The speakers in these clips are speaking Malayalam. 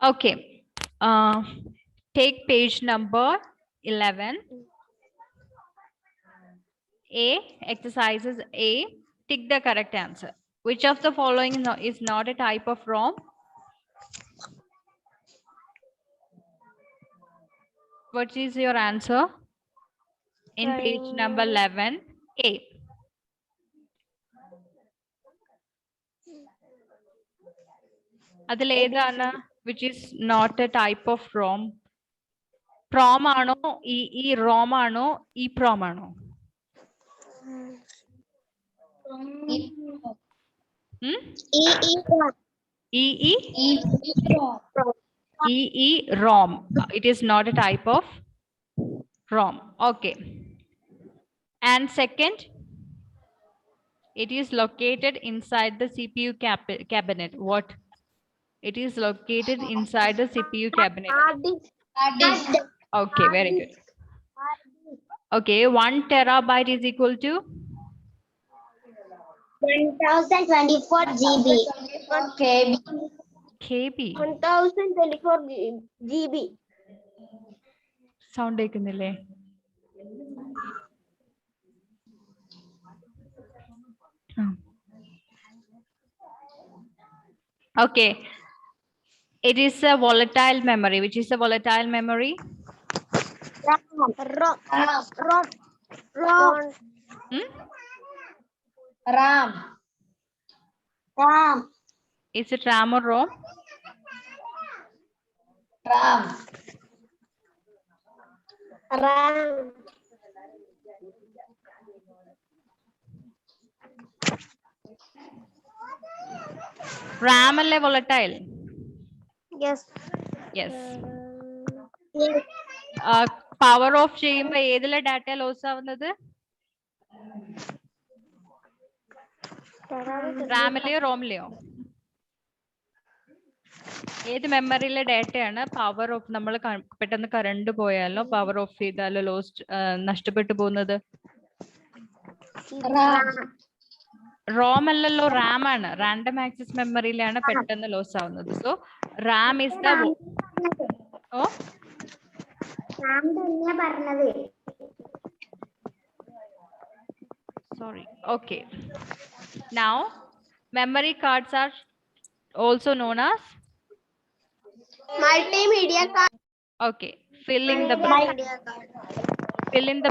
Okay. Take page number 11. A, exercises A. Tick the correct answer. Which of the following is not a type of ROM? What is your answer? In page number 11, A. അതിൽ ഏതാണ് which is not a type of ROM? Prom ആണോ ഈ ROM ആണോ EPROM ആണോ? EEROM. It is not a type of ROM. Okay. And second, it is located inside the CPU cabinet. What? It is located inside the CPU cabinet. Okay, very good. Okay, 1 terabyte is equal to 1024 GB. KB. 1024 GB. Sound കേൾക്കുന്നില്ലേ? Okay. It is a volatile memory. Which is a volatile memory? RAM. Is it RAM or ROM? RAM. RAM അല്ലേ volatile? Yes. Yes. Power off ചെയ്യുമ്പോൾ ഏതിലെ ഡാറ്റ ലോസ് ആവുന്നത്? റാമിലെയോ റോമിലെയോ? ഏത് മെമ്മറിയിലെ ഡാറ്റയാണ് പവർ ഓഫ് നമ്മൾ പെട്ടെന്ന് കറണ്ട് പോയാലോ പവർ ഓഫ് ചെയ്താലോ ലോസ്റ്റ് നഷ്ടപ്പെട്ടു പോകുന്നത്? റോം അല്ലല്ലോ, റാം ആണ്. റാൻഡം ആക്സസ് മെമ്മറിയിലാണ് പെട്ടെന്ന് ലോസ് ആവുന്നത്. So Ram is the sorry. Okay. Now memory cards are also known as Multimedia card. okay. Fill in the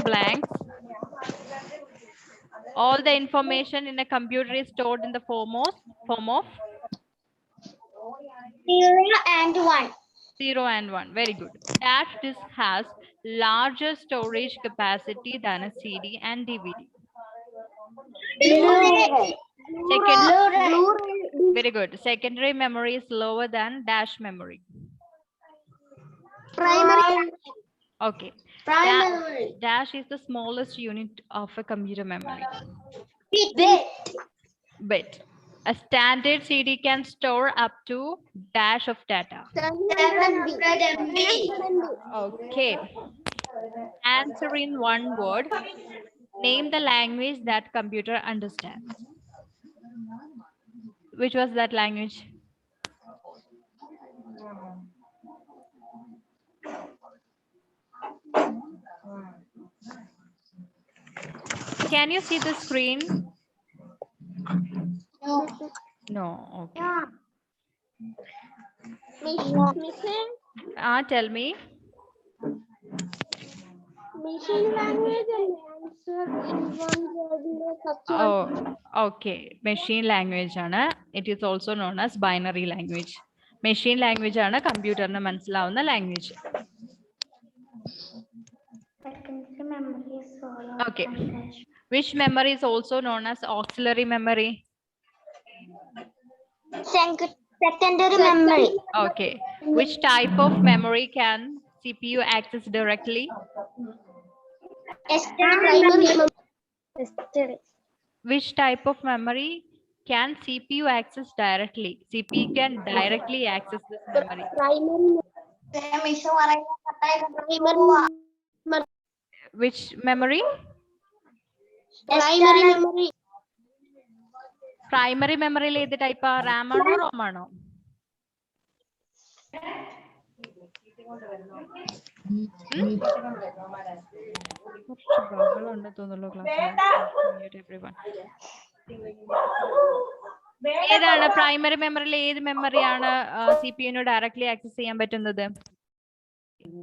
blanks. All the information in a computer is stored in the form of 0 and 1. 0 and 1. Very good. Dash disk has larger storage capacity than a CD and DVD. Very good. Secondary memory is lower than dash memory. Primary. Okay. Dash is the smallest unit of a computer memory. Bit. A standard CD can store up to dash of data. 700 MB. Okay. Answer in one word. Name the language that computer understands. Which was that language? Can you see the screen? No. Okay. Tell me. Machine language and answer in one word. Oh, okay. Machine language ആണ്. It is also known as binary language. Machine language ആണ് കമ്പ്യൂട്ടറിന് മനസ്സിലാവുന്ന language. Okay. Which memory is also known as auxiliary memory? Secondary memory. Okay. Which type of memory can CPU access directly? Which type of memory can CPU access directly? CPU can directly access this memory. Which memory? Primary memory. Primary memory ഏത് type? RAM ആണോ ROM ആണോ? ഏതാണ് പ്രൈമറി മെമ്മറിയിൽ ഏത് മെമ്മറിയാണ് CPU ഡയറക്ട്ലി ആക്സസ് ചെയ്യാൻ പറ്റുന്നത്?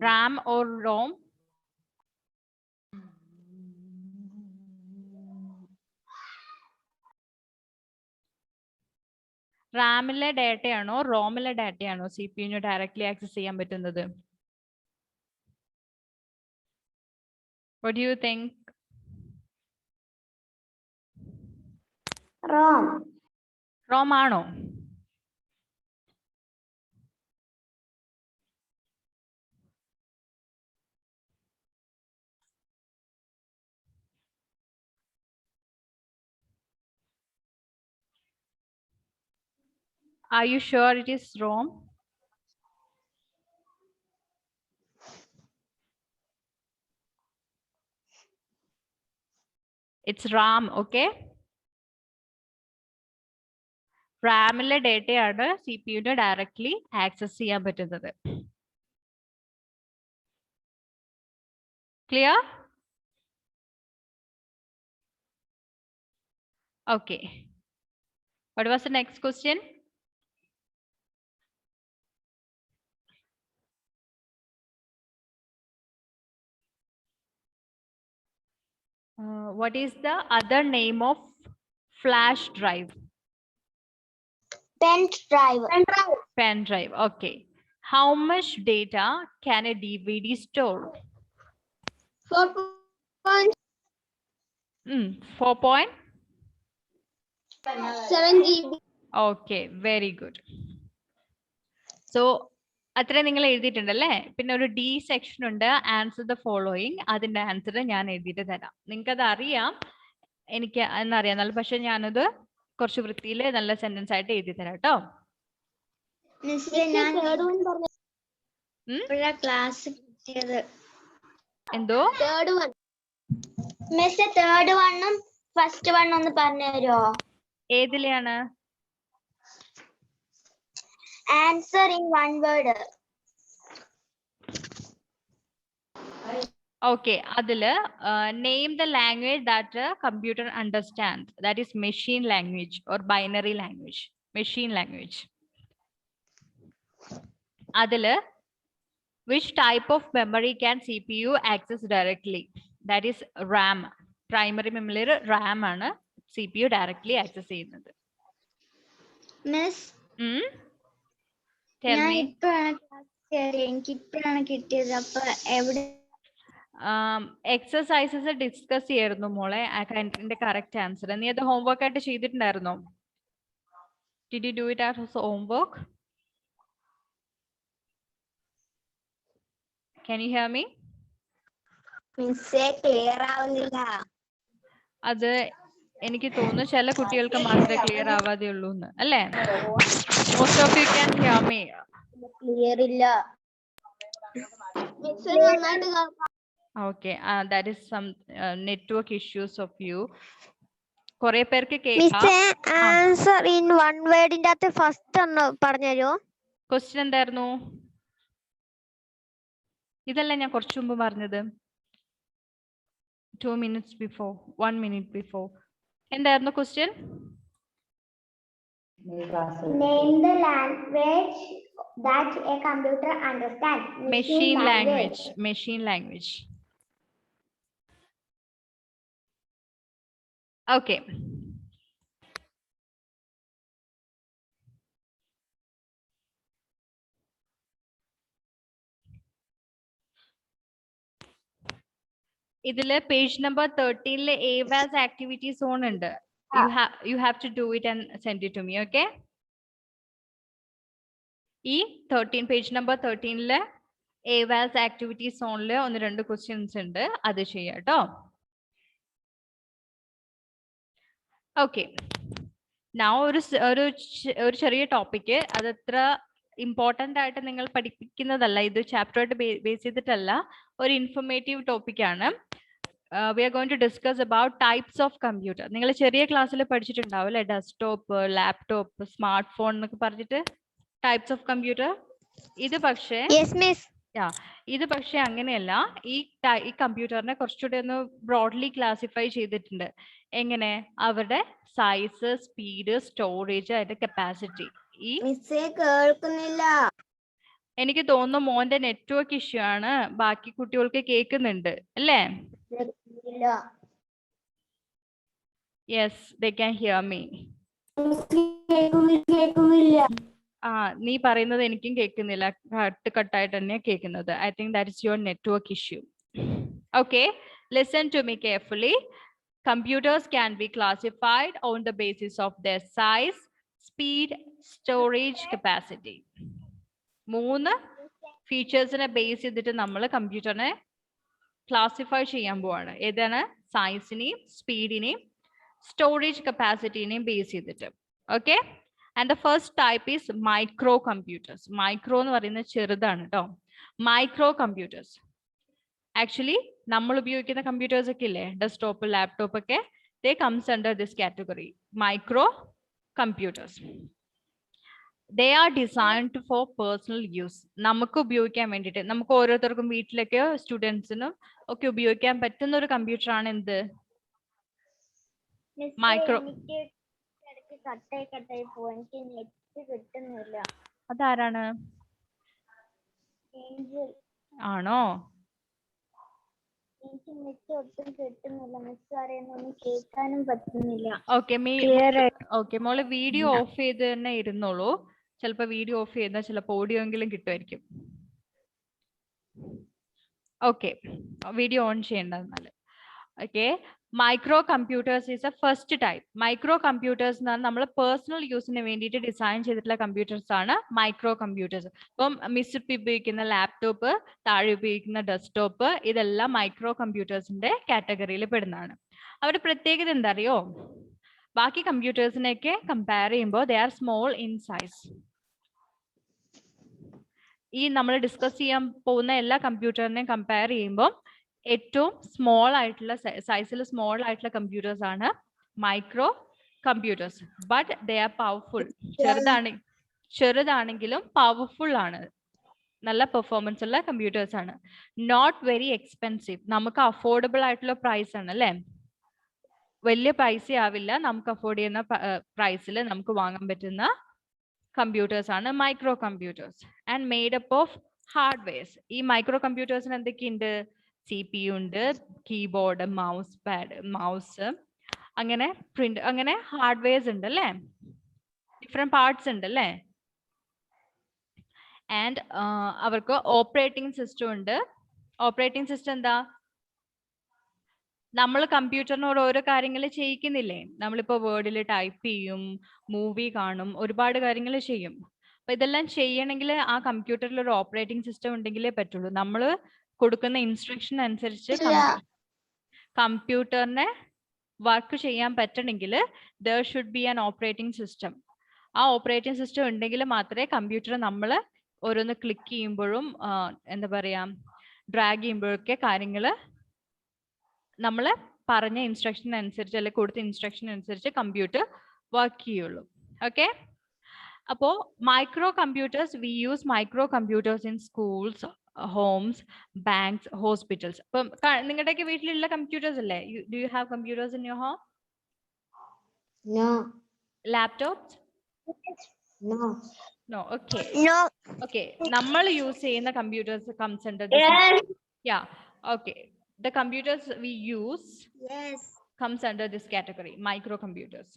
RAM or ROM? റാമിലെ ഡാറ്റയാണോ റോമിലെ ഡാറ്റയാണോ CPU ഡയറക്ട്ലി ആക്സസ് ചെയ്യാൻ പറ്റുന്നത്? What do you think? ROM ആണോ? Are you sure it is ROM? It's RAM, okay? റാമിലെ ഡേറ്റയാണ് CPU directly access ചെയ്യാൻ പറ്റുന്നത്. Clear? Okay. What was the next question? What is the other name of flash drive? Pen drive. Pen drive. Okay. How much data can a DVD store? 4.7 GB. Okay, very good. So അത്രേ നിങ്ങൾ എഴുതിയിട്ടുണ്ടല്ലേ. പിന്നെ ഒരു ഡി സെക്ഷൻ ഉണ്ട്, ആൻസർ ദ ഫോളോയിങ്. അതിന്റെ ആൻസർ ഞാൻ എഴുതിയിട്ട് തരാം. നിങ്ങൾക്ക് അത് അറിയാം, എനിക്ക് എന്നറിയാം, നല്ല പക്ഷെ ഞാനത് കുറച്ച് വൃത്തിയിൽ നല്ല സെന്റൻസ് ആയിട്ട് എഴുതി തരാം കേട്ടോ. എന്തോ തേർഡ് വണ്ണും ഫസ്റ്റ് വണ്ണും ഒന്ന് പറഞ്ഞു തരുമോ? ഏതിലെയാണ്? Answer in one word. Okay, adile name the language that a computer understands. That is machine language or binary language. Machine language. Adile which type of memory can CPU access directly? That is RAM. Primary memory RAM ആണ് CPU directly access ചെയ്യുന്നത്. Miss, Tell me. Exercises discuss ചെയ്യായിരുന്നു മോളെ. അതിന്റെ കറക്റ്റ് ആൻസർ നീ അത് ഹോംവർക്ക് ആയിട്ട് ചെയ്തിട്ടുണ്ടായിരുന്നോ? Did you do it as homework? Can you hear me? Clear ആവുന്നില്ല. അത് എനിക്ക് തോന്നുന്നു ചില കുട്ടികൾക്ക് മാത്രമേ ക്ലിയർ ആവാതെ ഉള്ളൂ എന്ന് അല്ലേ? Most of you can hear me. Clear ഇല്ല. Okay, that is some network issues of you. കുറേ പേർക്ക് കേൾക്കാം. ആൻസർ ഇൻ വൺ വേർഡിന്റെ അകത്ത് ഫസ്റ്റ് ഒന്ന് പറഞ്ഞു തരുമോ? ക്വസ്റ്റ്യൻ എന്തായിരുന്നു? ഇതല്ല ഞാൻ കുറച്ചു മുമ്പ് പറഞ്ഞത്. 2 minutes before, 1 minute before. എന്തായിരുന്നു question? Name the language that a computer understands. Machine language. Machine language. Okay. ഇതില് page number 13 AWAS activity zone ഉണ്ട്. You have to do it and send it to me, okay? ഈ 13 page number 13 AWAS activity zone ഒന്ന് രണ്ട് ക്വസ്റ്റ്യൻസ് ഉണ്ട്, അത് ചെയ്യാം കേട്ടോ. ഓക്കെ, ഞാൻ ഒരു ചെറിയ ടോപ്പിക്ക്, അതത്ര ഇമ്പോർട്ടൻ്റ് ആയിട്ട് നിങ്ങൾ പഠിപ്പിക്കുന്നതല്ല, ഇത് ചാപ്റ്ററായിട്ട് ബേസ് ചെയ്തിട്ടല്ല, ഒരു ഇൻഫോർമേറ്റീവ് ടോപ്പിക്കാണ്. We are going to discuss about types of computer. നിങ്ങൾ ചെറിയ ക്ലാസ്സിൽ പഠിച്ചിട്ടുണ്ടാവും അല്ലേ? ഡെസ്ക്ടോപ്പ്, ലാപ്ടോപ്പ്, സ്മാർട്ട് ഫോൺ എന്നൊക്കെ പറഞ്ഞിട്ട് ടൈപ്സ് ഓഫ് കമ്പ്യൂട്ടർ. ഇത് പക്ഷേ Yes, miss. ഇത് പക്ഷെ അങ്ങനെയല്ല. ഈ കമ്പ്യൂട്ടറിനെ കുറച്ചുകൂടി ഒന്ന് ബ്രോഡ്ലി ക്ലാസിഫൈ ചെയ്തിട്ടുണ്ട്. എങ്ങനെ? അവരുടെ സൈസ്, സ്പീഡ്, സ്റ്റോറേജ്, അതിന്റെ കപ്പാസിറ്റി. ഈ കേൾക്കുന്നില്ല. എനിക്ക് തോന്നുന്നു മോന്റെ നെറ്റ്വർക്ക് ഇഷ്യൂ ആണ്. ബാക്കി കുട്ടികൾക്ക് കേൾക്കുന്നുണ്ട് അല്ലേ? Yes, they can hear me. നീ പറയുന്നത് എനിക്കും കേൾക്കുന്നില്ല. കട്ടായിട്ട് തന്നെയാണ് കേൾക്കുന്നത്. I think that is your network issue. Okay, listen to me carefully. Computers can be classified on the basis of their size, speed, storage capacity. 3 ഫീച്ചേഴ്സിനെ base ചെയ്തിട്ട് നമ്മൾ കമ്പ്യൂട്ടറിനെ ക്ലാസിഫൈ ചെയ്യാൻ പോവാണ്. ഏതാണ്? സൈസിനെയും സ്പീഡിനെയും സ്റ്റോറേജ് കപ്പാസിറ്റിനെയും ബേസ് ചെയ്തിട്ട്. Okay, and the first type is micro computers. Micro എന്ന് പറയുന്നത് ചെറുതാണ് കേട്ടോ. മൈക്രോ കമ്പ്യൂട്ടേഴ്സ് ആക്ച്വലി നമ്മൾ ഉപയോഗിക്കുന്ന കമ്പ്യൂട്ടേഴ്സ് ഒക്കെ ഇല്ലേ, ഡെസ്ക്ടോപ്പ്, ലാപ്ടോപ്പ് ഒക്കെ, they comes under this category, micro computers. They are designed for personal use. നമുക്ക് ഉപയോഗിക്കാൻ വേണ്ടിയിട്ട്, നമുക്ക് ഓരോരുത്തർക്കും വീട്ടിലൊക്കെ സ്റ്റുഡൻസിനും ഒക്കെ ഉപയോഗിക്കാൻ പറ്റുന്ന ഒരു കമ്പ്യൂട്ടർ ആണ് എന്ത്? മൈക്രോ. അതാരാണ്? ആണോ? ഓക്കെ മോള് വീഡിയോ ഓഫ് ചെയ്ത് തന്നെ ഇരുന്നോളൂ. ചിലപ്പോ വീഡിയോ ഓഫ് ചെയ്താൽ ചിലപ്പോ ഓഡിയോ എങ്കിലും കിട്ടുമായിരിക്കും. ഓക്കെ, വീഡിയോ ഓൺ ചെയ്യേണ്ട എന്നാല്. Okay, micro computers is A first type. Micro computers എന്ന് പറഞ്ഞാൽ നമ്മൾ പേഴ്സണൽ യൂസിന് വേണ്ടിയിട്ട് ഡിസൈൻ ചെയ്തിട്ടുള്ള കമ്പ്യൂട്ടേഴ്സ് ആണ് മൈക്രോ കമ്പ്യൂട്ടേഴ്സ്. ഇപ്പം മിസ് ഉപയോഗിക്കുന്ന ലാപ്ടോപ്പ്, താഴെ ഉപയോഗിക്കുന്ന ഡെസ്ക്ടോപ്പ്, ഇതെല്ലാം മൈക്രോ കമ്പ്യൂട്ടേഴ്സിന്റെ കാറ്റഗറിയിൽ പെടുന്നതാണ്. അവരുടെ പ്രത്യേകത എന്താ അറിയോ? ബാക്കി കമ്പ്യൂട്ടേഴ്സിനെയൊക്കെ കമ്പയർ ചെയ്യുമ്പോൾ they are small in size. ഈ നമ്മൾ ഡിസ്കസ് ചെയ്യാൻ പോകുന്ന എല്ലാ കമ്പ്യൂട്ടറിനെയും കമ്പയർ ചെയ്യുമ്പോൾ ഏറ്റവും സ്മോൾ ആയിട്ടുള്ള സൈസിൽ സ്മോൾ ആയിട്ടുള്ള കമ്പ്യൂട്ടേഴ്സ് ആണ് micro computers. But they are powerful. ചെറുതാണെങ്കിലും പവർഫുൾ ആണ്. നല്ല പെർഫോമൻസ് ഉള്ള കമ്പ്യൂട്ടേഴ്സ് ആണ്. Not very expensive. നമുക്ക് അഫോർഡബിൾ ആയിട്ടുള്ള പ്രൈസ് ആണ് അല്ലേ? വലിയ പൈസ ആവില്ല. നമുക്ക് അഫോർഡ് ചെയ്യുന്ന പ്രൈസിൽ നമുക്ക് വാങ്ങാൻ പറ്റുന്ന കമ്പ്യൂട്ടേഴ്സ് ആണ് micro computers. And made up of hardwares. ഈ മൈക്രോ കമ്പ്യൂട്ടേഴ്സിന് എന്തൊക്കെയുണ്ട്? CPU ഉണ്ട്, കീബോർഡ്, മൗസ് പാഡ്, മൗസ്, അങ്ങനെ പ്രിന്റ്, അങ്ങനെ ഹാർഡ്വെയർസ് ഉണ്ട് അല്ലേ? ഡിഫറെന്റ് പാർട്സ് ഉണ്ട് അല്ലേ? ആൻഡ് അവർക്ക് ഓപ്പറേറ്റിംഗ് സിസ്റ്റം ഉണ്ട്. ഓപ്പറേറ്റിംഗ് സിസ്റ്റം എന്താ? നമ്മൾ കമ്പ്യൂട്ടറിനോട് ഓരോ കാര്യങ്ങൾ ചെയ്യിക്കുന്നില്ലേ? നമ്മളിപ്പോ വേർഡിൽ ടൈപ്പ് ചെയ്യും, മൂവി കാണും, ഒരുപാട് കാര്യങ്ങൾ ചെയ്യും. അപ്പൊ ഇതെല്ലാം ചെയ്യണമെങ്കിൽ ആ കമ്പ്യൂട്ടറിൽ ഒരു ഓപ്പറേറ്റിംഗ് സിസ്റ്റം ഉണ്ടെങ്കിലേ പറ്റുള്ളൂ. നമ്മൾ കൊടുക്കുന്ന ഇൻസ്ട്രക്ഷൻ അനുസരിച്ച് കമ്പ്യൂട്ടറിനെ വർക്ക് ചെയ്യാൻ പറ്റണമെങ്കിൽ there should be an operating system. ആ ഓപ്പറേറ്റിംഗ് സിസ്റ്റം ഉണ്ടെങ്കിൽ മാത്രമേ കമ്പ്യൂട്ടർ നമ്മൾ ഓരോന്ന് ക്ലിക്ക് ചെയ്യുമ്പോഴും എന്താ പറയാ, ഡ്രാഗ് ചെയ്യുമ്പോഴൊക്കെ കാര്യങ്ങൾ നമ്മൾ പറഞ്ഞ ഇൻസ്ട്രക്ഷൻ അനുസരിച്ച് അല്ലെങ്കിൽ കൊടുത്ത ഇൻസ്ട്രക്ഷൻ അനുസരിച്ച് കമ്പ്യൂട്ടർ വർക്ക് ചെയ്യുള്ളൂ. ഓക്കെ, അപ്പോൾ micro computers, we use micro computers in schools, homes, banks, hospitals. അപ്പം നിങ്ങളുടെയൊക്കെ വീട്ടിലുള്ള കമ്പ്യൂട്ടേഴ്സ് അല്ലേ? Do you have computers in your home? No. Laptops? No. No. Okay. No. Okay. നമ്മൾ യൂസ് ചെയ്യുന്ന computers comes under this. Yes. Yeah. Okay. The computers we use comes under this category, microcomputers.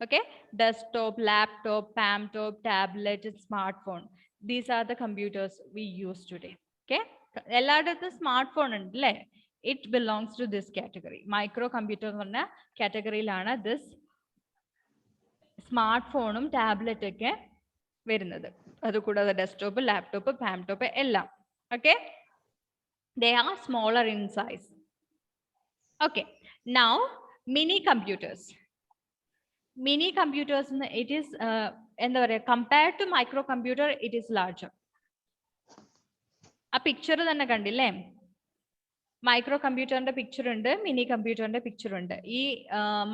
Okay. Desktop, laptop, PAMtop, tablet, smartphone. These are the computers we use today. Okay. എല്ലായിടത്തും സ്മാർട്ട് ഫോൺ ഉണ്ട് അല്ലേ? It belongs to this category. Micro computer എന്ന് പറഞ്ഞ കാറ്റഗറിയിലാണ് ദിസ് സ്മാർട്ട് ഫോണും ടാബ്ലറ്റ് ഒക്കെ വരുന്നത്. അതുകൂടാതെ ഡെസ്ക്ടോപ്പ്, ലാപ്ടോപ്പ്, പാംടോപ്പ് എല്ലാം. Okay, they are smaller in size. Okay, now mini computers. Mini computers, it is എന്താ പറയുക, compared to microcomputer it is larger. ആ പിക്ചർ തന്നെ കണ്ടില്ലേ? മൈക്രോ കമ്പ്യൂട്ടറിന്റെ പിക്ചർ ഉണ്ട്, മിനി കമ്പ്യൂട്ടറിന്റെ പിക്ചർ ഉണ്ട്. ഈ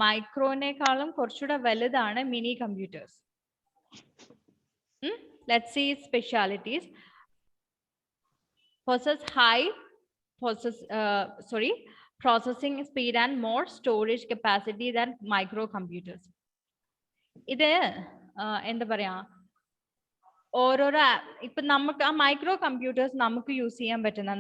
മൈക്രോനേക്കാളും കുറച്ചുകൂടെ വലുതാണ് mini computers. let's see its specialities. Processing speed and more storage capacity than microcomputers. ഇത് എന്താ പറയാ, ഓരോരോ ഇപ്പൊ നമുക്ക് ആ മൈക്രോ കമ്പ്യൂട്ടേഴ്സ് നമുക്ക് യൂസ് ചെയ്യാൻ പറ്റുന്ന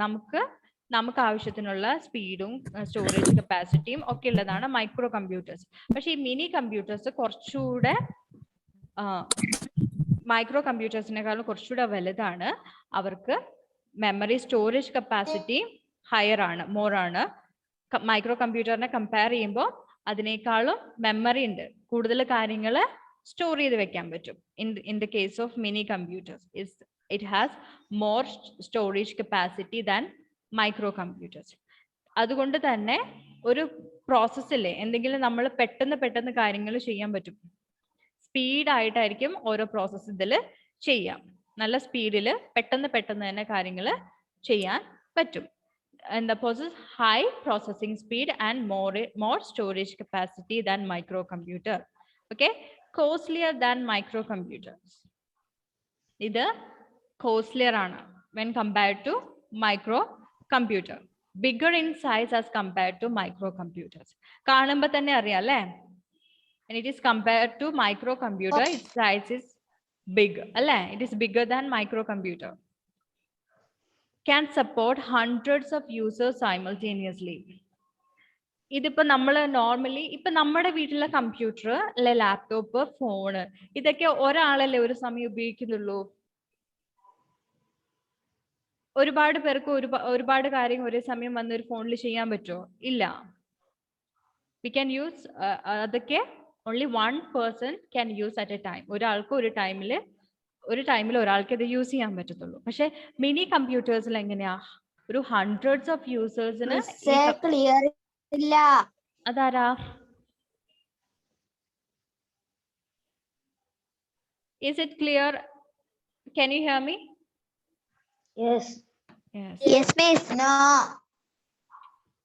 നമുക്ക് ആവശ്യത്തിനുള്ള സ്പീഡും സ്റ്റോറേജ് കപ്പാസിറ്റിയും ഒക്കെ ഉള്ളതാണ് മൈക്രോ കമ്പ്യൂട്ടേഴ്സ്. പക്ഷെ ഈ മിനി കമ്പ്യൂട്ടേഴ്സ് കുറച്ചുകൂടെ മൈക്രോ കമ്പ്യൂട്ടേഴ്സിനെക്കാളും കുറച്ചുകൂടെ വലുതാണ്. അവർക്ക് മെമ്മറി സ്റ്റോറേജ് കപ്പാസിറ്റി ഹയർ ആണ്, മോർ ആണ്. മൈക്രോ കമ്പ്യൂട്ടറിനെ കമ്പയർ ചെയ്യുമ്പോൾ അതിനേക്കാളും മെമ്മറി ഉണ്ട്, കൂടുതൽ കാര്യങ്ങൾ സ്റ്റോർ ചെയ്ത് വെക്കാൻ പറ്റും. In the case of mini computers it has more storage capacity than micro computers. അതുകൊണ്ട് തന്നെ ഒരു പ്രോസസ്സിലെ എന്തെങ്കിലും നമ്മൾ പെട്ടെന്ന് കാര്യങ്ങൾ ചെയ്യാൻ പറ്റും. സ്പീഡായിട്ടായിരിക്കും ഓരോ പ്രോസസ്സ് ഇതിൽ ചെയ്യാം. നല്ല സ്പീഡിൽ പെട്ടെന്ന് തന്നെ കാര്യങ്ങൾ ചെയ്യാൻ പറ്റും. And the possess high processing speed and more storage capacity than microcomputer. Okay, costlier than microcomputers. Either costlier ana when compared to microcomputer. Bigger in size as compared to microcomputers. കാണുമ്പോ തന്നെ അറിയാലേ, when it is compared to microcomputer, its size is big. അല്ലേ, it is bigger than microcomputer. Can support hundreds of users simultaneously. ഇതിപ്പോ നമ്മൾ നോർമലി ഇപ്പൊ നമ്മുടെ വീട്ടിലെ കമ്പ്യൂട്ടർ അല്ലെ ലാപ്ടോപ്പ് ഫോണ് ഇതൊക്കെ ഒരാളല്ലേ ഒരു സമയം ഉപയോഗിക്കുന്നുള്ളൂ. ഒരുപാട് പേർക്ക് ഒരുപാട് കാര്യങ്ങൾ ഒരേ സമയം വന്ന് ഒരു ഫോണിൽ ചെയ്യാൻ പറ്റുമോ? ഇല്ല. വി ക്യാൻ യൂസ് അതൊക്കെ only one person can use at a time. ഒരാൾക്ക് ഒരു ടൈമിൽ ഒരാൾക്ക് ഇത് യൂസ് ചെയ്യാൻ പറ്റത്തുള്ളൂ. പക്ഷെ മിനി കമ്പ്യൂട്ടേഴ്സിൽ എങ്ങനെയാ, ഒരു ഹൺഡ്രഡ്സ് ഓഫ് യൂസേഴ്സിന്. അതാരാ? Is it clear? Can you hear me? Yes. Yes, miss. No.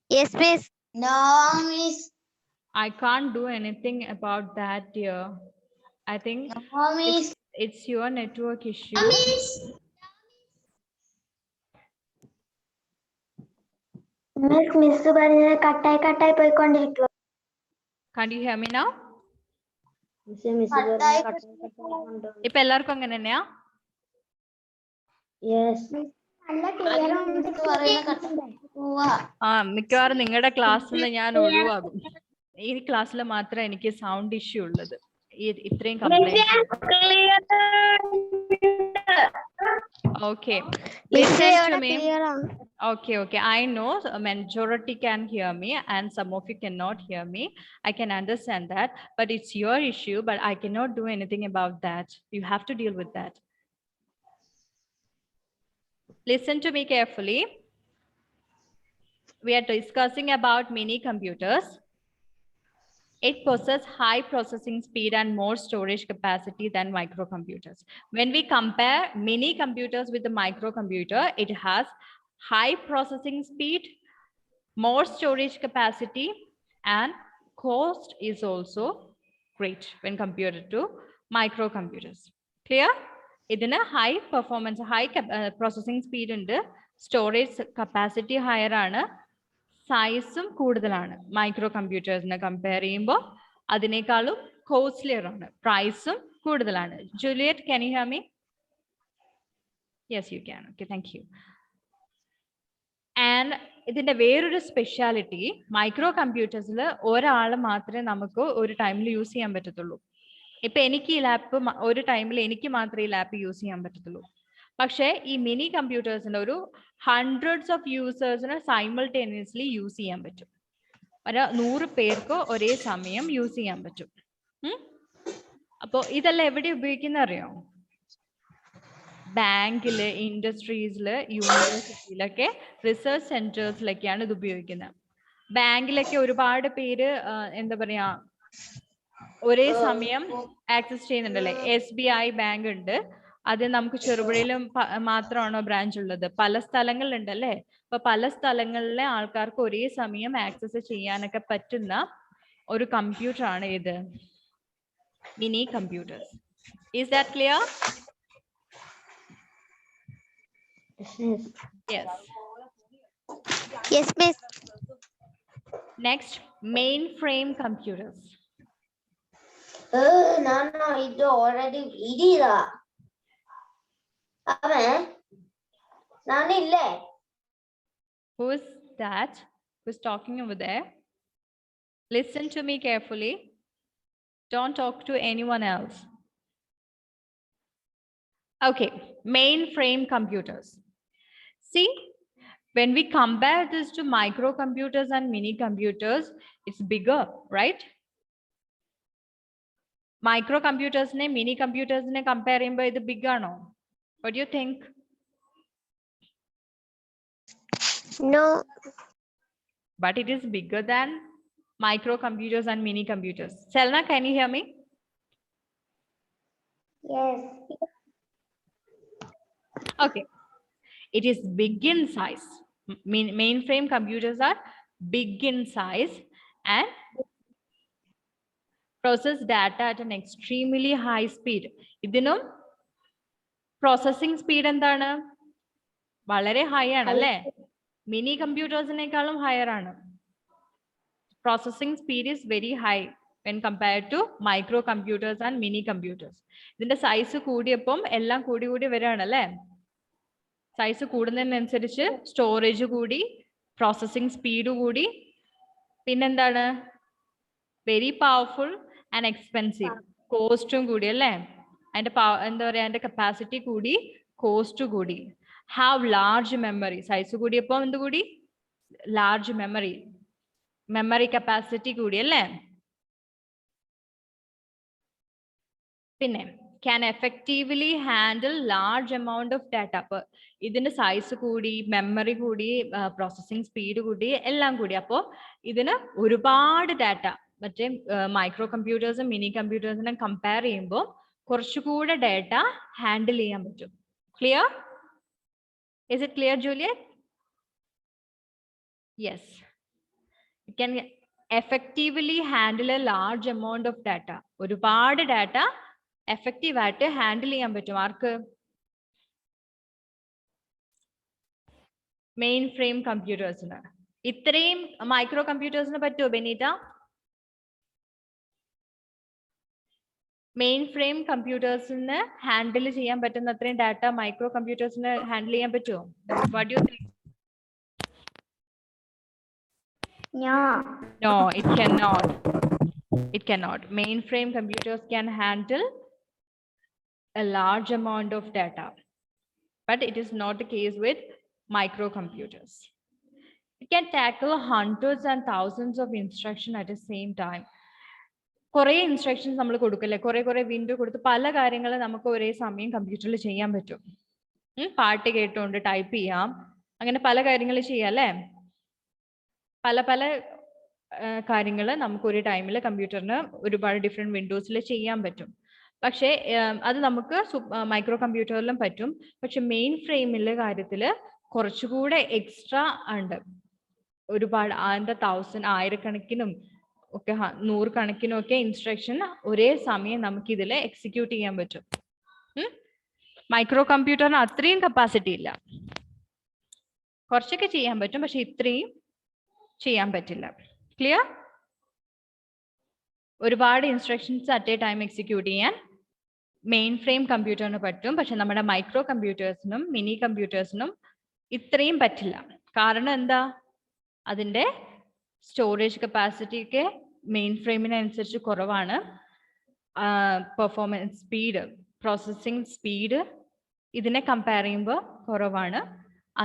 Yes, miss. No, miss. I can't do anything about that, dear. I think No, miss. it's your network issue. No, miss. Miss പറഞ്ഞ കട്ടായി പോയിക്കൊണ്ടിരിക്കുക. Can't you hear me now? ഇപ്പൊ എല്ലാവർക്കും അങ്ങനെ തന്നെയാ? മിക്കവാറും നിങ്ങളുടെ ക്ലാസ്സിൽ ഞാൻ ഒഴിവാകും. ഈ ക്ലാസ്സിൽ മാത്രമേ എനിക്ക് സൗണ്ട് ഇഷ്യൂ ഉള്ളത്. ഇത്രയും complaint. Okay, listen to me. Okay, I know a majority can hear me and some of you cannot hear me. I can understand that, but it's your issue, but I cannot do anything about that. You have to deal with that. Listen to me carefully. We are discussing about mini computers. It possesses high processing speed and more storage capacity than microcomputers. When we compare mini computers with the microcomputer, it has high processing speed, more storage capacity, and cost is also great when compared to microcomputers. Clear? ഇതിന് high performance, high processing speed ഉണ്ട്, സ്റ്റോറേജ് കപ്പാസിറ്റി ഹയർ ആണ്, സൈസും കൂടുതലാണ്. മൈക്രോ കമ്പ്യൂട്ടേഴ്സിനെ കമ്പയർ ചെയ്യുമ്പോൾ അതിനേക്കാളും കോസ്റ്റ്ലിയർ ആണ്, പ്രൈസും കൂടുതലാണ്. Juliet, can you hear me? Yes, you can. Okay, thank you. And ഇതിന്റെ വേറൊരു സ്പെഷ്യാലിറ്റി, മൈക്രോ കമ്പ്യൂട്ടേഴ്സിൽ ഒരാൾ മാത്രമേ നമുക്ക് ഒരു ടൈമിൽ യൂസ് ചെയ്യാൻ പറ്റത്തുള്ളൂ. ഇപ്പൊ എനിക്ക് ഈ ലാപ്പ് ഒരു ടൈമിൽ എനിക്ക് മാത്രമേ ഈ ലാപ്പ് യൂസ് ചെയ്യാൻ പറ്റത്തുള്ളൂ. പക്ഷേ ഈ മിനി കമ്പ്യൂട്ടേഴ്സിന്റെ ഒരു ഹൺഡ്രഡ്സ് ഓഫ് യൂസേഴ്സിന് സൈമൾട്ടേനിയസ്ലി യൂസ് ചെയ്യാൻ പറ്റും. 100 പേർക്ക് ഒരേ സമയം യൂസ് ചെയ്യാൻ പറ്റും. അപ്പോ ഇതെല്ലാം എവിടെ ഉപയോഗിക്കുന്ന അറിയോ? ബാങ്കില്, ഇൻഡസ്ട്രീസില്, യൂണിവേഴ്സിറ്റിയിലൊക്കെ, റിസർച്ച് സെന്റേഴ്സിലൊക്കെയാണ് ഇത് ഉപയോഗിക്കുന്നത്. ബാങ്കിലൊക്കെ ഒരുപാട് പേര് എന്താ പറയാ ഒരേ സമയം ആക്സസ് ചെയ്യുന്നുണ്ടല്ലേ. SBI ബാങ്ക് ഉണ്ട്, അത് നമുക്ക് ചെറുപുഴയിലും മാത്രമാണോ ബ്രാഞ്ച് ഉള്ളത്? പല സ്ഥലങ്ങളിലുണ്ട് അല്ലേ. അപ്പൊ പല സ്ഥലങ്ങളിലെ ആൾക്കാർക്ക് ഒരേ സമയം ആക്സസ് ചെയ്യാനൊക്കെ പറ്റുന്ന ഒരു കമ്പ്യൂട്ടർ ആണ് ഇത്, mini computers. Is that clear? Yes. Yes, miss. Next, mainframe computers. ನಾನು ಇದು already ಇದ್ದೀರಾ ನಾನು ಇಲ್ಲೇ. Who is that? Who's talking over there? Listen to me carefully. Don't talk to anyone else. Okay, mainframe computers. See, when we compare this to microcomputers and mini computers, it's bigger, right? Microcomputers ne mini computers ne compare ചെയ്യുമ്പോൾ ഇത് big ആണോ? What do you think? No. But it is bigger than microcomputers and mini computers. Selna, can you hear me? Yes. Okay. It is big in size. Mainframe computers are big in size and process data at an extremely high speed. ഇതിനും processing speed എന്താണ്? വളരെ high ആണ് അല്ലേ? Mini computersനേക്കാളും higher ആണ്. Processing speed is very high when compared to microcomputers and mini computers. ഇതിന്റെ സൈസ് കൂടിയപ്പം എല്ലാം കൂടി കൂടി വരികയാണ് അല്ലേ? സൈസ് കൂടുന്നതിനനുസരിച്ച് സ്റ്റോറേജ് കൂടി, പ്രോസസ്സിംഗ് സ്പീഡ് കൂടി, പിന്നെന്താണ്? വെരി പവർഫുൾ ആൻഡ് എക്സ്പെൻസീവ്, കോസ്റ്റും കൂടി അല്ലേ? അതിന്റെ എന്താ പറയാ, അതിന്റെ കപ്പാസിറ്റി കൂടി, കോസ്റ്റ് കൂടി. ഹാവ് ലാർജ് മെമ്മറി, സൈസ് കൂടിയപ്പോൾ എന്ത് കൂടി? ലാർജ് മെമ്മറി കപ്പാസിറ്റി കൂടി അല്ലേ? പിന്നെ can effectively handle large amount of data. അപ്പോൾ ഇതിന്റെ സൈസ് കൂടി, മെമ്മറി കൂടി, പ്രോസസ്സിംഗ് സ്പീഡ് കൂടി, എല്ലാം കൂടി. അപ്പോൾ ഇതിന് ഒരുപാട് ഡാറ്റ മറ്റേ മൈക്രോ കമ്പ്യൂട്ടേഴ്സും മിനി കമ്പ്യൂട്ടേഴ്സിനെ കമ്പയർ ചെയ്യുമ്പോൾ കുറച്ചുകൂടെ ഡാറ്റ ഹാൻഡിൽ ചെയ്യാൻ പറ്റും. Clear? Is it clear, Juliet? Yes. It can effectively handle a large amount of data. ഒരുപാട് ഡാറ്റ എഫക്റ്റീവ് ആയിട്ട് ഹാൻഡിൽ ചെയ്യാൻ പറ്റും. ആർക്ക്? മെയിൻ ഫ്രെയിം കമ്പ്യൂട്ടേഴ്സിന്. ഇത്രയും മൈക്രോ കമ്പ്യൂട്ടേഴ്സിന് പറ്റുമോ ബെനീറ്റ? മെയിൻ ഫ്രെയിം കമ്പ്യൂട്ടേഴ്സിന് ഹാൻഡിൽ ചെയ്യാൻ പറ്റുന്ന അത്രയും ഡാറ്റ മൈക്രോ കമ്പ്യൂട്ടേഴ്സിന് ഹാൻഡിൽ ചെയ്യാൻ പറ്റുമോ? What you think? No, it cannot. It cannot. Mainframe computers can handle a large amount of data, but it is not the case with microcomputers. It can tackle hundreds and thousands of instructions at the same time. കുറേ ഇൻസ്ട്രക്ഷൻസ് നമ്മൾ കൊടുക്കില്ലേ, കുറേ വിൻഡോ കൊടുത്ത് പല കാര്യങ്ങളും നമുക്ക് ഒരേ സമയം കമ്പ്യൂട്ടറിൽ ചെയ്യാൻ പറ്റും. പാട്ട് കേട്ടുകൊണ്ട് ടൈപ്പ് ചെയ്യാം, അങ്ങനെ പല കാര്യങ്ങൾ ചെയ്യാം അല്ലേ? പല കാര്യങ്ങൾ നമുക്ക് ഒരു ടൈമിൽ കമ്പ്യൂട്ടറിന് ഒരുപാട് ഡിഫറെന്റ് വിൻഡോസിൽ ചെയ്യാൻ പറ്റും. പക്ഷേ അത് നമുക്ക് മൈക്രോ കമ്പ്യൂട്ടറിലും പറ്റും. പക്ഷെ മെയിൻ ഫ്രെയിമിലെ കാര്യത്തിൽ കുറച്ചുകൂടെ എക്സ്ട്രാ ഉണ്ട്. ഒരുപാട് 1000 ആയിരക്കണക്കിനും ഒക്കെ 100 കണക്കിനും ഒക്കെ ഇൻസ്ട്രക്ഷൻ ഒരേ സമയം നമുക്ക് ഇതിൽ എക്സിക്യൂട്ട് ചെയ്യാൻ പറ്റും. മൈക്രോ കമ്പ്യൂട്ടറിന് അത്രയും കപ്പാസിറ്റി ഇല്ല. കുറച്ചൊക്കെ ചെയ്യാൻ പറ്റും, പക്ഷെ ഇത്രയും ചെയ്യാൻ പറ്റില്ല. ക്ലിയർ? ഒരുപാട് instructions at a time execute ചെയ്യാൻ മെയിൻ ഫ്രെയിം കമ്പ്യൂട്ടറിന് പറ്റും. പക്ഷെ നമ്മുടെ മൈക്രോ കമ്പ്യൂട്ടേഴ്സിനും മിനി കമ്പ്യൂട്ടേഴ്സിനും ഇത്രയും പറ്റില്ല. കാരണം എന്താ? അതിൻ്റെ സ്റ്റോറേജ് കപ്പാസിറ്റി ഒക്കെ മെയിൻ ഫ്രെയിമിനനുസരിച്ച് കുറവാണ്. പെർഫോമൻസ് സ്പീഡ്, പ്രോസസ്സിംഗ് സ്പീഡ് ഇതിനെ കമ്പയർ ചെയ്യുമ്പോൾ കുറവാണ്.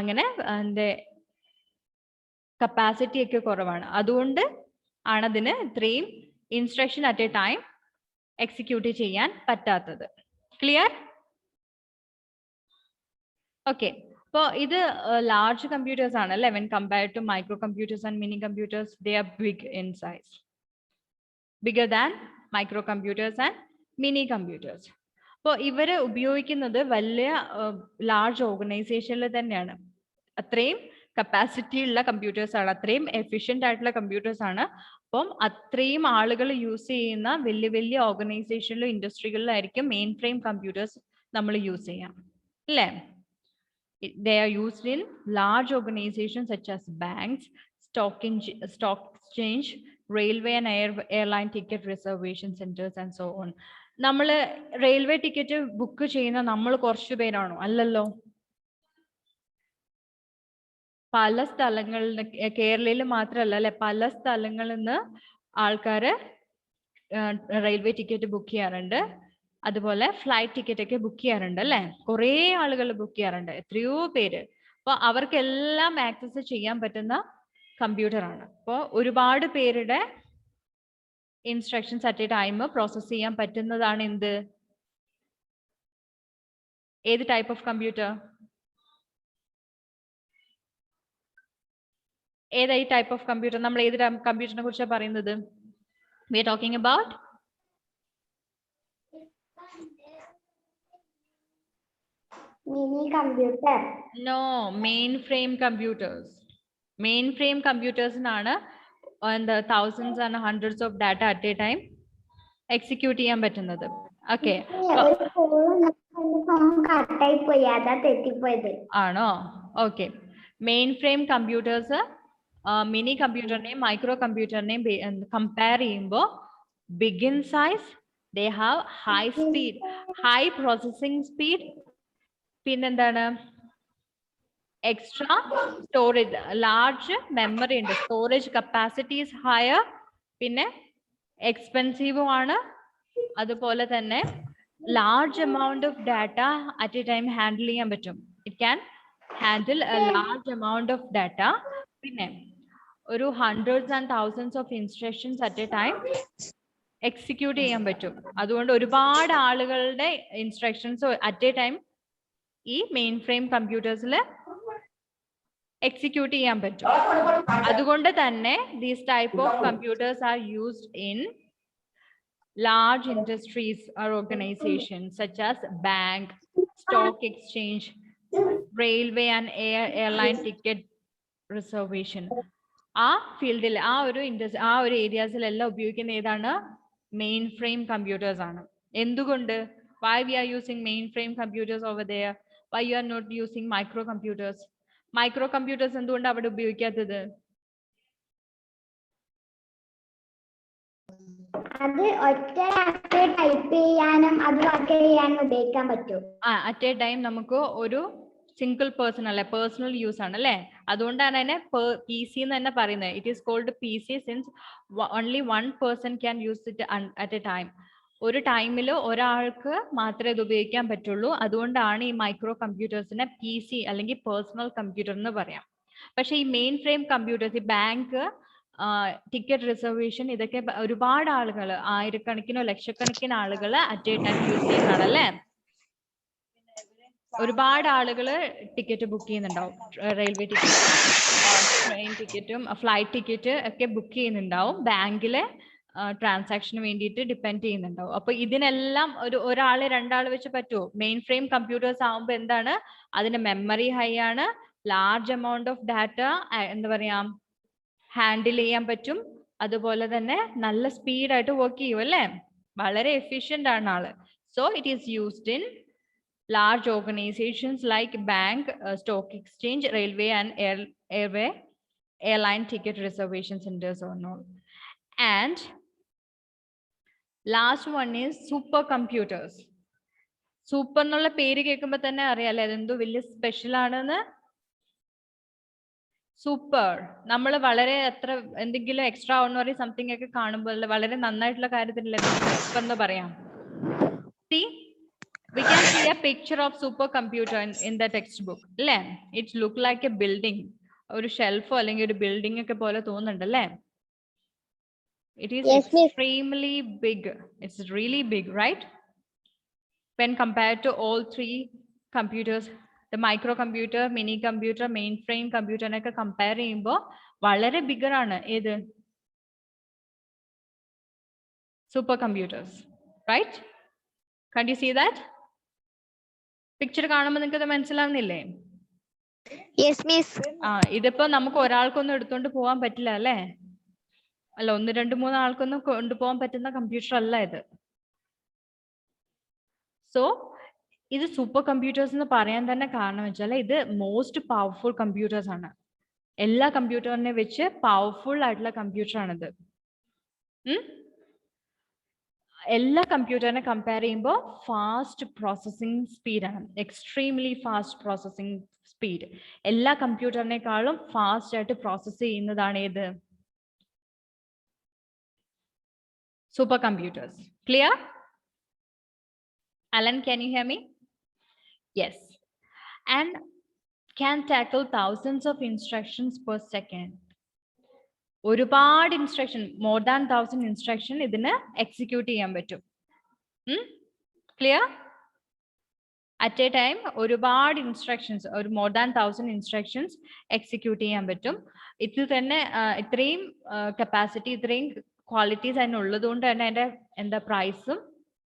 അങ്ങനെ അതിൻ്റെ കപ്പാസിറ്റി ഒക്കെ കുറവാണ്. അതുകൊണ്ട് ആണ് അതിന് ഇത്രയും instruction at a time execute ചെയ്യാൻ പറ്റാത്തത്. ക്ലിയർ? ഓക്കെ. അപ്പോൾ ഇത് ലാർജ് കമ്പ്യൂട്ടേഴ്സ് ആണ് അല്ലേ? When compared to micro computers and mini computers, they are big in size, bigger than micro computers and mini computers. അപ്പോൾ ഇവർ ഉപയോഗിക്കുന്നത് വലിയ ലാർജ് ഓർഗനൈസേഷനിൽ തന്നെയാണ്. അത്രയും കപ്പാസിറ്റി ഉള്ള കമ്പ്യൂട്ടേഴ്സ് ആണ്, അത്രയും എഫിഷ്യൻ്റ് ആയിട്ടുള്ള കമ്പ്യൂട്ടേഴ്സ് ആണ്. അപ്പം അത്രയും ആളുകൾ യൂസ് ചെയ്യുന്ന വലിയ ഓർഗനൈസേഷനിലും ഇൻഡസ്ട്രികളിലായിരിക്കും മെയിൻ ഫ്രെയിം കമ്പ്യൂട്ടേഴ്സ് നമ്മൾ യൂസ് ചെയ്യാം അല്ലേ? They are used in large organizations such as banks, stock exchange, railway and airline ticket reservation centers and so on. നമ്മൾ റെയിൽവേ ടിക്കറ്റ് ബുക്ക് ചെയ്യുന്ന നമ്മൾ കുറച്ചു പേരാണോ? അല്ലല്ലോ. പല സ്ഥലങ്ങളിൽ നിന്ന്, കേരളയിൽ മാത്രമല്ല അല്ലെ, പല സ്ഥലങ്ങളിൽ നിന്ന് ആൾക്കാര് റെയിൽവേ ടിക്കറ്റ് ബുക്ക് ചെയ്യാറുണ്ട്. അതുപോലെ ഫ്ലൈറ്റ് ടിക്കറ്റ് ഒക്കെ ബുക്ക് ചെയ്യാറുണ്ട് അല്ലെ. കുറേ ആളുകൾ ബുക്ക് ചെയ്യാറുണ്ട്, എത്രയോ പേര്. അപ്പൊ അവർക്കെല്ലാം ആക്സസ് ചെയ്യാൻ പറ്റുന്ന കമ്പ്യൂട്ടർ ആണ്. അപ്പോൾ ഒരുപാട് പേരുടെ instructions at a time process ചെയ്യാൻ പറ്റുന്നതാണ് എന്ത്? ഏത് ടൈപ്പ് ഓഫ് കമ്പ്യൂട്ടർ? ഏതാ ഈ ടൈപ്പ് ഓഫ് കമ്പ്യൂട്ടർ? നമ്മൾ ഏത് കമ്പ്യൂട്ടറിനെ കുറിച്ചാണ് പറയുന്നത്? We are talking about mini computer. No, mainframe computers. Mainframe computers ആണ് the thousands and hundreds of data at a time execute ചെയ്യാൻ പറ്റുന്നത്. Okay. ആണോ? Okay. Mainframe computers മിനി കമ്പ്യൂട്ടറിനെയും മൈക്രോ കമ്പ്യൂട്ടറിനെയും കമ്പയർ ചെയ്യുമ്പോൾ big in size, they have high speed, high processing speed, പിന്നെന്താണ്, എക്സ്ട്രാ സ്റ്റോറേജ്, ലാർജ് മെമ്മറി ഉണ്ട്, സ്റ്റോറേജ് കപ്പാസിറ്റി ഈസ് ഹയർ, പിന്നെ എക്സ്പെൻസീവും ആണ്. അതുപോലെ തന്നെ large amount of data at a time handle ചെയ്യാൻ പറ്റും. It can handle a large amount of data. പിന്നെ ഒരു hundreds and thousands of instructions at a time execute ചെയ്യാൻ പറ്റും. അതുകൊണ്ട് ഒരുപാട് ആളുകളുടെ ഇൻസ്ട്രക്ഷൻസ് അറ്റ് എ ടൈം ഈ മെയിൻ ഫ്രെയിം കമ്പ്യൂട്ടേഴ്സിൽ എക്സിക്യൂട്ട് ചെയ്യാൻ പറ്റും. അതുകൊണ്ട് തന്നെ these type of computers are used in large industries or organizations such as bank, stock exchange, railway and airline ticket reservation. ആ ഫീൽഡിൽ, ആ ഒരു ഏരിയാസിലെല്ലാം ഉപയോഗിക്കുന്ന ഏതാണ്? മെയിൻ ഫ്രെയിം കമ്പ്യൂട്ടേഴ്സ് ആണ്. എന്തുകൊണ്ട്? why we are using mainframe computers over there? why you are not using micro computers? micro computers എന്തുകൊണ്ട് അവിടെ ഉപയോഗിക്കാത്തത്? അത് ഒറ്റ ടൈപ്പ് ചെയ്യാനും അത് വർക്ക് ചെയ്യാനും ഉപയോഗിക്കാൻ പറ്റും. അറ്റ് എ ടൈം നമുക്ക് ഒരു സിംഗിൾ പേഴ്സൺ അല്ലെ, പേഴ്സണൽ യൂസ് ആണ് അല്ലെ. അതുകൊണ്ടാണ് അതിനെ PC എന്ന് തന്നെ പറയുന്നത്. It is called PC since only one person can use it at a time. ഒരു ടൈമിൽ ഒരാൾക്ക് മാത്രമേ ഇത് ഉപയോഗിക്കാൻ പറ്റുള്ളൂ. അതുകൊണ്ടാണ് ഈ മൈക്രോ കമ്പ്യൂട്ടേഴ്സിനെ PC അല്ലെങ്കിൽ പേഴ്സണൽ കമ്പ്യൂട്ടർ എന്ന് പറയാം. പക്ഷെ ഈ മെയിൻ ഫ്രെയിം കമ്പ്യൂട്ടേഴ്സ്, ഈ ബാങ്ക്, ടിക്കറ്റ് റിസർവേഷൻ, ഇതൊക്കെ ഒരുപാട് ആളുകൾ, ആയിരക്കണക്കിനോ ലക്ഷക്കണക്കിന് ആളുകൾ അറ്റ് എ ടൈം യൂസ് ചെയ്യുന്നതാണ് അല്ലേ. ഒരുപാട് ആളുകൾ ടിക്കറ്റ് ബുക്ക് ചെയ്യുന്നുണ്ടാവും. റെയിൽവേ ടിക്കറ്റ്, ട്രെയിൻ ടിക്കറ്റും ഫ്ലൈറ്റ് ടിക്കറ്റ് ഒക്കെ ബുക്ക് ചെയ്യുന്നുണ്ടാവും. ബാങ്കിലെ ട്രാൻസാക്ഷന് വേണ്ടിയിട്ട് ഡിപ്പെൻഡ് ചെയ്യുന്നുണ്ടാവും. അപ്പൊ ഇതിനെല്ലാം ഒരാള് രണ്ടാൾ വെച്ച് പറ്റുമോ? മെയിൻ ഫ്രെയിം കമ്പ്യൂട്ടേഴ്സ് ആവുമ്പോൾ എന്താണ്, അതിന്റെ മെമ്മറി ഹൈ ആണ്, ലാർജ് എമൗണ്ട് ഓഫ് ഡാറ്റ എന്താ പറയാ ഹാൻഡിൽ ചെയ്യാൻ പറ്റും. അതുപോലെ തന്നെ നല്ല സ്പീഡായിട്ട് വർക്ക് ചെയ്യും അല്ലേ, വളരെ എഫിഷ്യന്റ് ആണ് ആള്. So it is used in large organizations like bank, stock exchange, railway and airline ticket reservation centers or not. And last one is supercomputers. Super എന്നുള്ള പേര് കേൾക്കുമ്പോൾ തന്നെ അറിയാലേ അതെന്തോ വലിയ സ്പെഷ്യൽ ആണെന്ന്. സൂപ്പർ, നമ്മൾ വളരെ അത്ര എന്തെങ്കിലും എക്സ്ട്രാ ഓർഡിനറി സംതിങ് ഒക്കെ കാണുമ്പോൾ വളരെ നന്നായിട്ടുള്ള കാര്യത്തിനല്ലേ സൂപ്പർ എന്ന് പറയാം. See, we can see a picture of supercomputer in the textbook. It look like a building, or a shelf or a building ഒക്കെ പോലെ തോന്നുന്നുണ്ടല്ലേ. It is extremely big. It's really big, right? When compared to all three computers, the microcomputer, mini computer, mainframe computer ഒക്കെ compare ചെയ്യുമ്പോൾ വളരെ bigger ആണ് ഏത്? Supercomputers, right? Can't you see that? Picture കാണുമ്പോൾ നിങ്ങൾക്ക് മനസ്സിലാവുന്നില്ലേ? Yes miss. ഇതിപ്പോ നമുക്ക് ഒരാൾക്കൊന്നും എടുത്തോണ്ട് പോകാൻ പറ്റില്ല അല്ലേ, അല്ല 1, 2, 3 ആൾക്കൊന്നും കൊണ്ടുപോകാൻ പറ്റുന്ന കമ്പ്യൂട്ടർ അല്ല ഇത്. സോ ഇത് സൂപ്പർ കമ്പ്യൂട്ടേഴ്സ് എന്ന് പറയാൻ തന്നെ കാരണം വെച്ചാൽ ഇത് മോസ്റ്റ് പവർഫുൾ കമ്പ്യൂട്ടേഴ്സ് ആണ്. എല്ലാ കമ്പ്യൂട്ടറിനെ വെച്ച് പവർഫുൾ ആയിട്ടുള്ള കമ്പ്യൂട്ടർ ആണിത്. എല്ലാ കമ്പ്യൂട്ടറിനെ കമ്പയർ ചെയ്യുമ്പോൾ ഫാസ്റ്റ് പ്രോസസ്സിംഗ് സ്പീഡാണ്, എക്സ്ട്രീംലി ഫാസ്റ്റ് പ്രോസസ്സിംഗ് സ്പീഡ്. എല്ലാ കമ്പ്യൂട്ടറിനേക്കാളും ഫാസ്റ്റ് ആയിട്ട് പ്രോസസ്സ് ചെയ്യുന്നതാണ് ഏത്? Super computers. Clear? Alan, can you hear me? Yes. And can tackle thousands of instructions per second. ഒരുപാട് ഇൻസ്ട്രക്ഷൻ, മോർ ദാൻ 1000 ഇൻസ്ട്രക്ഷൻ ഇതിന് എക്സിക്യൂട്ട് ചെയ്യാൻ പറ്റും. ക്ലിയർ? അറ്റ് എ ടൈം ഒരുപാട് ഇൻസ്ട്രക്ഷൻസ്, ഒരു മോർ ദാൻ 1000 ഇൻസ്ട്രക്ഷൻസ് എക്സിക്യൂട്ട് ചെയ്യാൻ പറ്റും. ഇതിൽ തന്നെ ഇത്രയും കപ്പാസിറ്റി, ഇത്രയും ക്വാളിറ്റീസ് അതിനുള്ളത് കൊണ്ട് തന്നെ അതിന്റെ എന്താ പ്രൈസും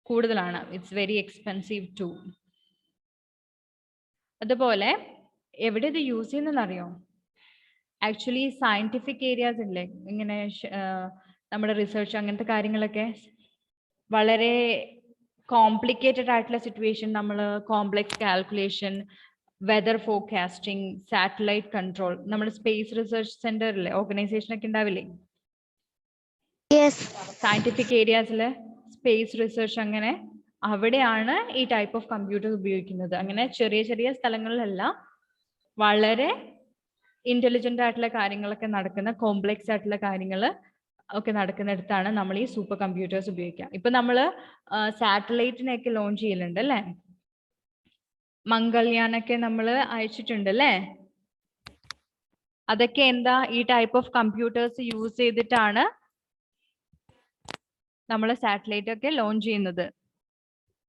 കൂടുതലാണ്. It's very expensive too. അതുപോലെ എവിടെ ഇത് യൂസ് ചെയ്യുന്നതെന്നറിയോ? ആക്ച്വലി സയന്റിഫിക് ഏരിയാസ് ഇല്ലേ, ഇങ്ങനെ നമ്മുടെ റിസർച്ച് അങ്ങനത്തെ കാര്യങ്ങളൊക്കെ വളരെ കോംപ്ലിക്കേറ്റഡ് ആയിട്ടുള്ള സിറ്റുവേഷൻ, നമ്മൾ complex calculation, weather forecasting, satellite control, നമ്മുടെ സ്പേസ് റിസർച്ച് സെന്ററിലെ ഓർഗനൈസേഷൻ ഒക്കെ ഉണ്ടാവില്ലേ സയന്റിഫിക് ഏരിയാസിൽ, സ്പേസ് റിസർച്ച്, അങ്ങനെ അവിടെയാണ് ഈ ടൈപ്പ് ഓഫ് കമ്പ്യൂട്ടർ ഉപയോഗിക്കുന്നത്. അങ്ങനെ ചെറിയ ചെറിയ സ്ഥലങ്ങളിലെല്ലാം വളരെ ഇന്റലിജന്റ് ആയിട്ടുള്ള കാര്യങ്ങളൊക്കെ നടക്കുന്ന, കോംപ്ലെക്സ് ആയിട്ടുള്ള കാര്യങ്ങൾ ഒക്കെ നടക്കുന്നിടത്താണ് നമ്മൾ ഈ സൂപ്പർ കമ്പ്യൂട്ടേഴ്സ് ഉപയോഗിക്കുക. ഇപ്പൊ നമ്മൾ സാറ്റലൈറ്റിനെയൊക്കെ ലോഞ്ച് ചെയ്യലുണ്ട് അല്ലേ, മംഗൾയാനൊക്കെ നമ്മൾ അയച്ചിട്ടുണ്ട് അല്ലേ. അതൊക്കെ എന്താ, ഈ ടൈപ്പ് ഓഫ് കമ്പ്യൂട്ടേഴ്സ് യൂസ് ചെയ്തിട്ടാണ് നമ്മൾ സാറ്റലൈറ്റ് ഒക്കെ ലോഞ്ച് ചെയ്യുന്നത്.